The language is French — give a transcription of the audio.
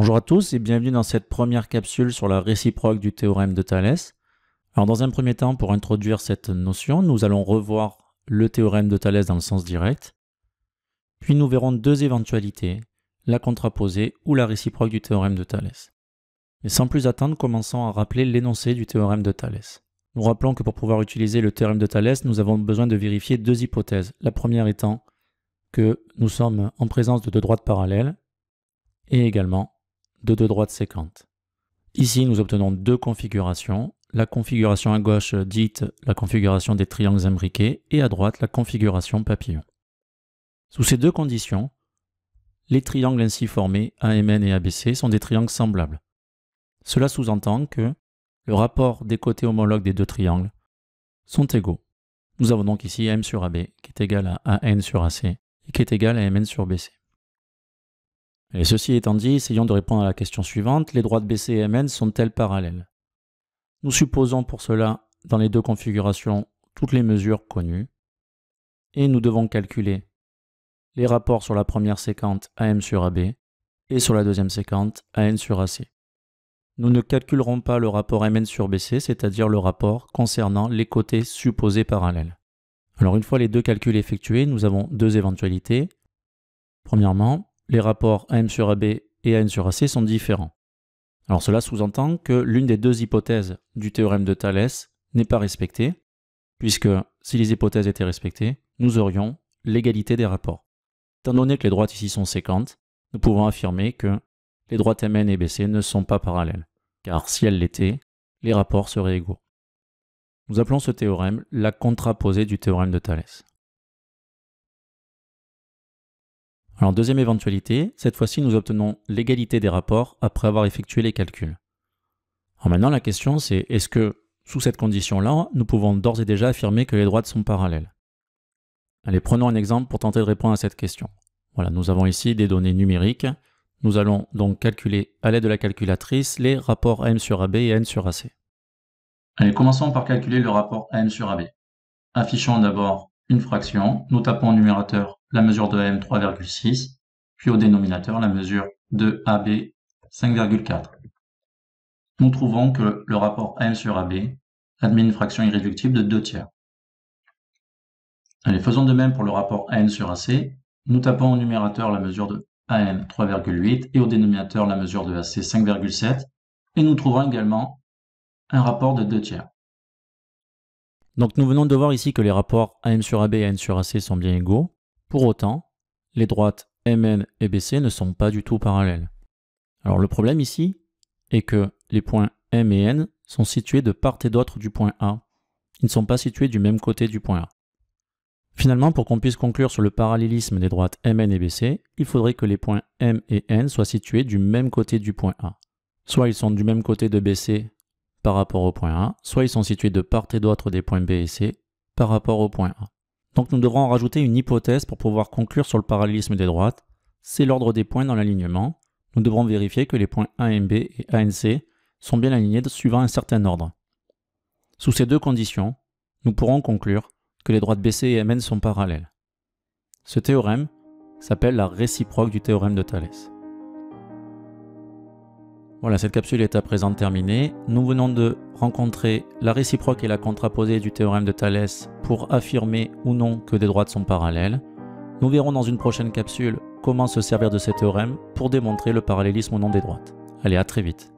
Bonjour à tous et bienvenue dans cette première capsule sur la réciproque du théorème de Thalès. Alors dans un premier temps, pour introduire cette notion, nous allons revoir le théorème de Thalès dans le sens direct. Puis nous verrons deux éventualités, la contraposée ou la réciproque du théorème de Thalès. Mais sans plus attendre, commençons à rappeler l'énoncé du théorème de Thalès. Nous rappelons que pour pouvoir utiliser le théorème de Thalès, nous avons besoin de vérifier deux hypothèses. La première étant que nous sommes en présence de deux droites parallèles et également de deux droites séquentes. Ici, nous obtenons deux configurations. La configuration à gauche dite la configuration des triangles imbriqués et à droite la configuration papillon. Sous ces deux conditions, les triangles ainsi formés, AMN et ABC, sont des triangles semblables. Cela sous-entend que le rapport des côtés homologues des deux triangles sont égaux. Nous avons donc ici M sur AB qui est égal à AN sur AC et qui est égal à MN sur BC. Et ceci étant dit, essayons de répondre à la question suivante. Les droites BC et MN sont-elles parallèles? Nous supposons pour cela, dans les deux configurations, toutes les mesures connues. Et nous devons calculer les rapports sur la première séquente AM sur AB et sur la deuxième séquente AN sur AC. Nous ne calculerons pas le rapport MN sur BC, c'est-à-dire le rapport concernant les côtés supposés parallèles. Alors une fois les deux calculs effectués, nous avons deux éventualités. Premièrement, les rapports AM sur AB et AN sur AC sont différents. Alors cela sous-entend que l'une des deux hypothèses du théorème de Thalès n'est pas respectée, puisque si les hypothèses étaient respectées, nous aurions l'égalité des rapports. Étant donné que les droites ici sont séquentes, nous pouvons affirmer que les droites MN et BC ne sont pas parallèles, car si elles l'étaient, les rapports seraient égaux. Nous appelons ce théorème la contraposée du théorème de Thalès. Alors deuxième éventualité, cette fois-ci nous obtenons l'égalité des rapports après avoir effectué les calculs. Alors maintenant la question c'est, est-ce que sous cette condition-là, nous pouvons d'ores et déjà affirmer que les droites sont parallèles? Allez, prenons un exemple pour tenter de répondre à cette question. Voilà, nous avons ici des données numériques. Nous allons donc calculer à l'aide de la calculatrice les rapports AM sur AB et AN sur AC. Allez, commençons par calculer le rapport AM sur AB. Affichons d'abord une fraction, nous tapons au numérateur la mesure de AM 3,6, puis au dénominateur la mesure de AB 5,4. Nous trouvons que le rapport AM sur AB admet une fraction irréductible de 2 tiers. Allez, faisons de même pour le rapport AN sur AC. Nous tapons au numérateur la mesure de AM 3,8 et au dénominateur la mesure de AC 5,7 et nous trouvons également un rapport de 2 tiers. Donc nous venons de voir ici que les rapports AM sur AB et AN sur AC sont bien égaux. Pour autant, les droites MN et BC ne sont pas du tout parallèles. Alors le problème ici est que les points M et N sont situés de part et d'autre du point A. Ils ne sont pas situés du même côté du point A. Finalement, pour qu'on puisse conclure sur le parallélisme des droites MN et BC, il faudrait que les points M et N soient situés du même côté du point A. Soit ils sont du même côté de BC par rapport au point A, soit ils sont situés de part et d'autre des points B et C par rapport au point A. Donc nous devrons en rajouter une hypothèse pour pouvoir conclure sur le parallélisme des droites. C'est l'ordre des points dans l'alignement. Nous devrons vérifier que les points AMB et ANC sont bien alignés suivant un certain ordre. Sous ces deux conditions, nous pourrons conclure que les droites BC et MN sont parallèles. Ce théorème s'appelle la réciproque du théorème de Thalès. Voilà, cette capsule est à présent terminée. Nous venons de rencontrer la réciproque et la contraposée du théorème de Thalès pour affirmer ou non que des droites sont parallèles. Nous verrons dans une prochaine capsule comment se servir de ces théorèmes pour démontrer le parallélisme ou non des droites. Allez, à très vite.